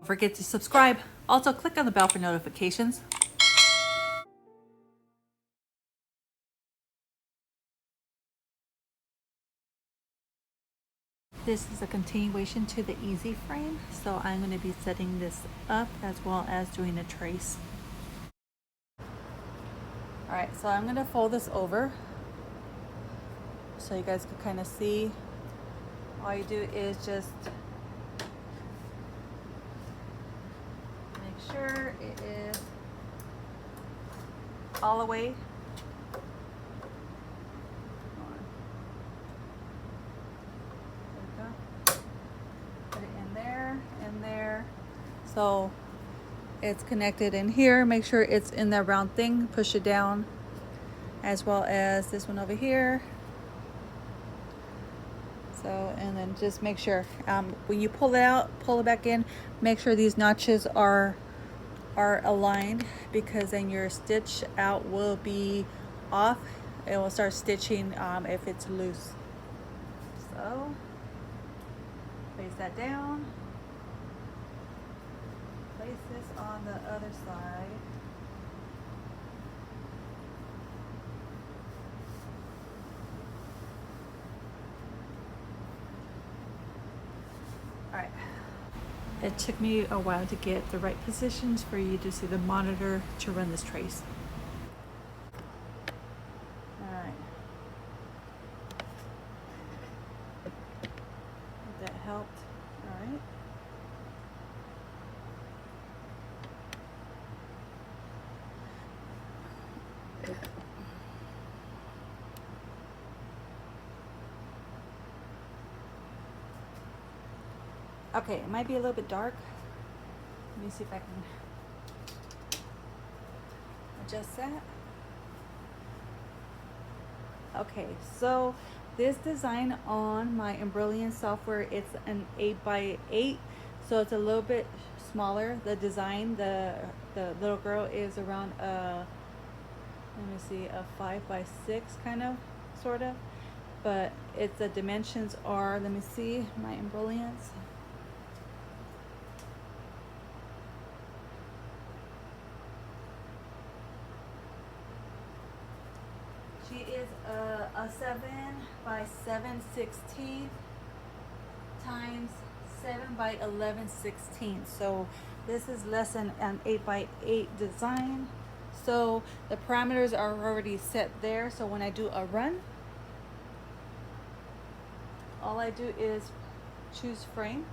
forget to subscribe. Also, click on the bell for notifications. This is a continuation to the Eazy frame, so I'm going to be setting this up as well as doing a trace. Alright, so I'm going to fold this over so you guys can kind of see. All you do is just make sure it is all the way. Put it in there. So it's connected in here. Make sure it's in that round thing. Push it down, as well as this one over here. So, and then just make sure when you pull it out, pull it back in, make sure these notches are aligned, because then your stitch out will be off. It will start stitching if it's loose. So place that down. Place this on the other side. Alright. It took me a while to get the right positions for you to see the monitor to run this trace. Alright. That helped. Alright. Okay, it might be a little bit dark. Let me see if I can adjust that. Okay, so this design on my Embroidery software, it's an 8x8, so it's a little bit smaller. The design, the little girl is around let me see, a 5x6 kind of, sort of, but it's the dimensions are, let me see, my Embroidery. She is a 7x7/16 times 7x11/16. So this is less than an 8x8 design. So the parameters are already set there. So when I do a run, all I do is choose frame.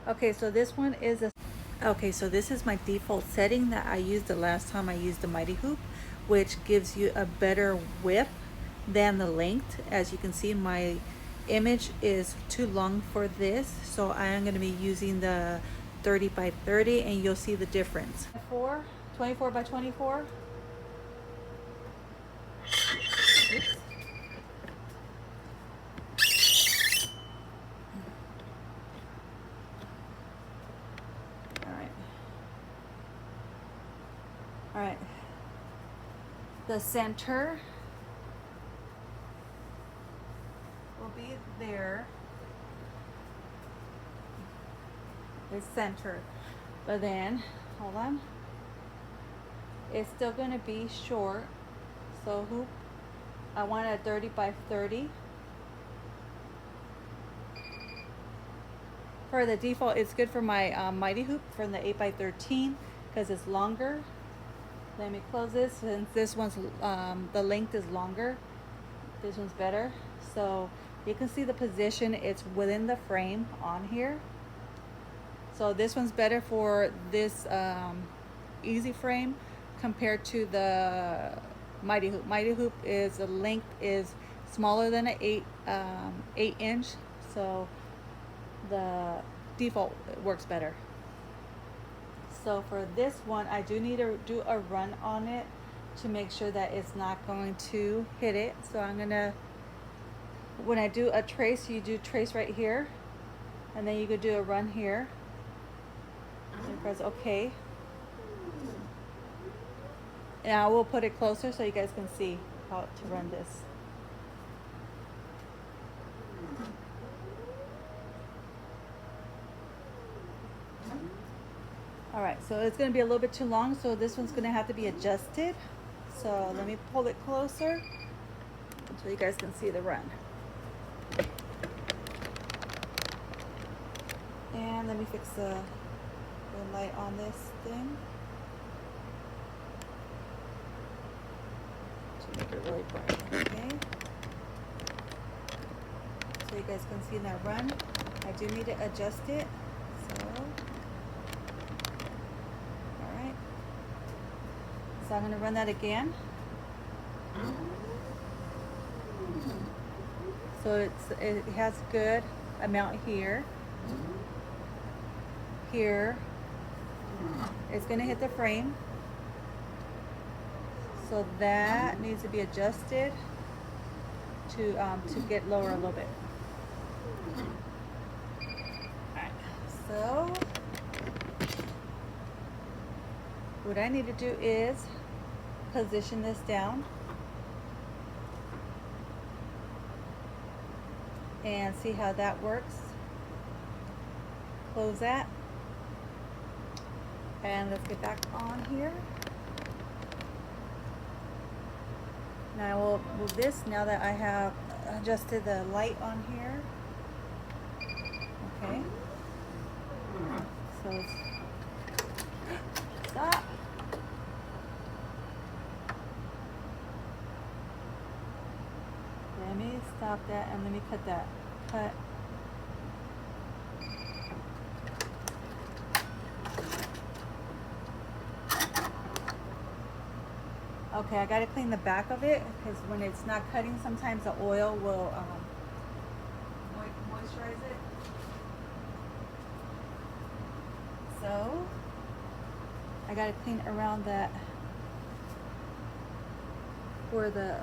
Okay, so this one is a okay, so this is my default setting that I used the last time I used the Mighty Hoop, which gives you a better width than the length. As you can see, my image is too long for this, so I am going to be using the 30x30, and you'll see the difference. 24x24. Oops. All right. The center will be there. It's centered, but then hold on. It's still going to be short. So hoop, I want a 30x30. For the default, it's good for my Mighty Hoop from the 8x13 because it's longer. Let me close this, since this one's the length is longer. This one's better. So you can see the position, it's within the frame on here. So this one's better for this Eazy frame compared to the Mighty Hoop. Mighty Hoop is, the length is smaller than an 8 inch, so the default works better. So for this one, I do need to do a run on it to make sure that it's not going to hit it. So I'm gonna, when I do a trace, you do trace right here, and then you could do a run here. And press OK. And I will put it closer so you guys can see how to run this. All right, so it's gonna be a little bit too long, so this one's gonna have to be adjusted. So let me pull it closer so you guys can see the run. And let me fix the light on this thing to make it really bright, okay? So you guys can see that run. I do need to adjust it, so, all right. So I'm gonna run that again. So it has good amount here. Here, it's gonna hit the frame. So that needs to be adjusted to get lower a little bit. Alright, so what I need to do is position this down and see how that works. Close that. And let's get back on here. Now we'll move this now that I have adjusted the light on here. Okay. So stop. Let me stop that and let me cut that. Cut. Okay, I gotta clean the back of it because when it's not cutting, sometimes the oil will moisturize it. So I gotta clean around that for the.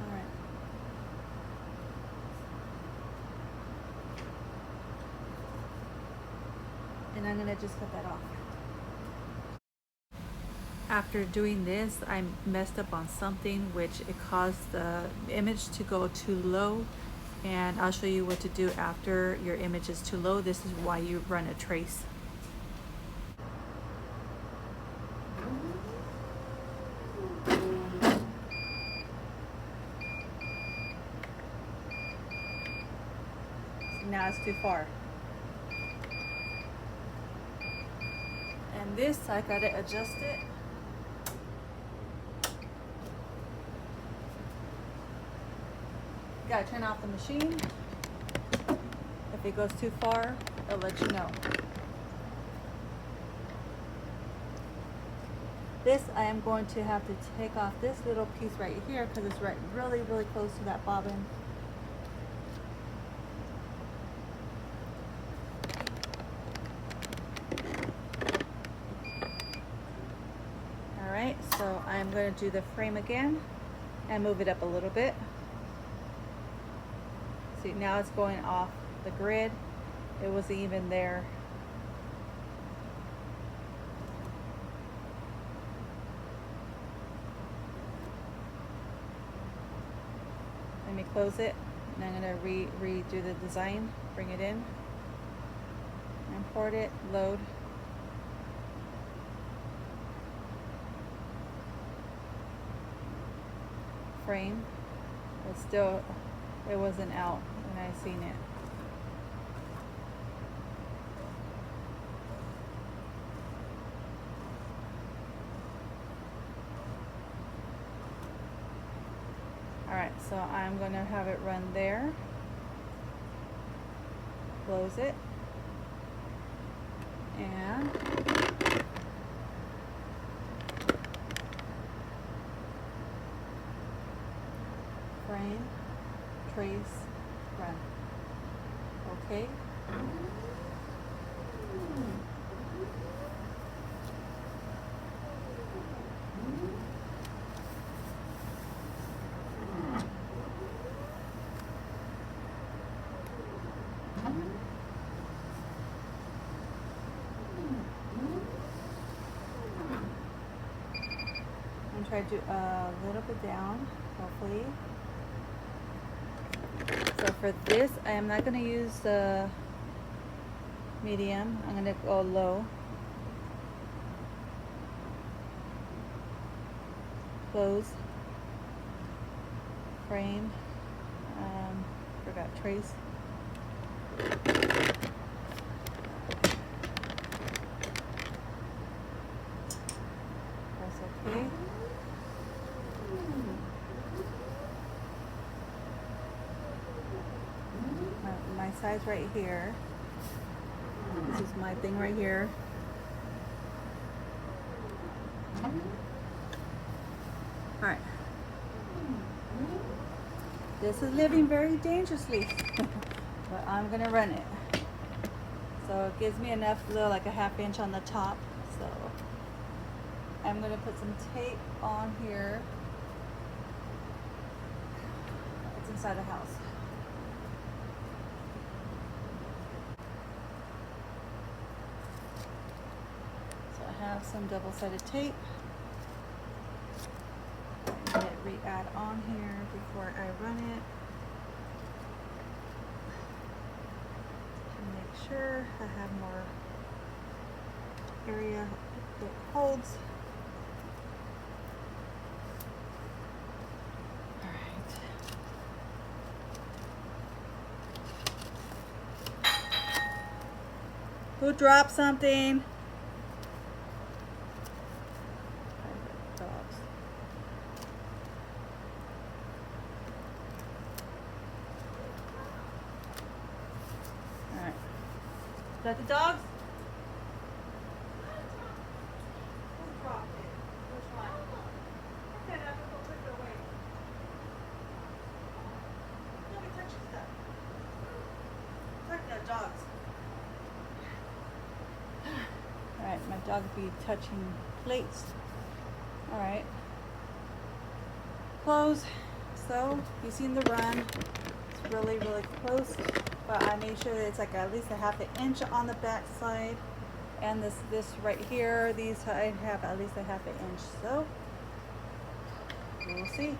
All right. And I'm gonna just cut that off. After doing this, I messed up on something which it caused the image to go too low, and I'll show you what to do after your image is too low. This is why you run a trace. So now it's too far. And this, I gotta adjust it. Gotta turn off the machine. If it goes too far, it'll let you know. This, I am going to have to take off this little piece right here because it's right really close to that bobbin. All right, so I'm going to do the frame again and move it up a little bit. See, now it's going off the grid. It wasn't even there. Let me close it, and I'm gonna redo the design, bring it in, import it, load. Frame, but still, it wasn't out when I seen it. Alright, so I'm going to have it run there. Close it. And frame, trace, run. Okay. And try to do a little bit down, hopefully. So for this, I am not going to use the medium. I'm gonna go low. Close. Frame. Forgot trace. That's okay. My size right here. This is my thing right here. All right. This is living very dangerously, but I'm gonna run it. So it gives me enough, like a ½ inch on the top. So I'm gonna put some tape on here. It's inside the house. So I have some double-sided tape. I'm gonna re-add on here before I run it. To make sure I have more area that holds. Who dropped something? Dogs. All right. Is that the dogs? Who dropped it? Which one? Okay, I have to go put it away. Nobody touches that. It's like the dogs. Alright, my dog be touching plates. Alright. Close. So, you've seen the run. It's really, really close. But I made sure that it's like at least a ½ inch on the back side. And this right here, these I have at least a ½ inch. So, we'll see.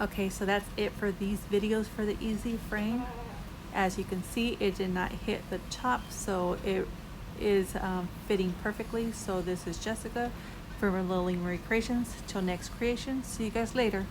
Okay, so that's it for these videos for the Eazy frame. As you can see, it did not hit the top, so it is fitting perfectly. So this is Jessica from Lily Marie Creations. Till next creation, see you guys later.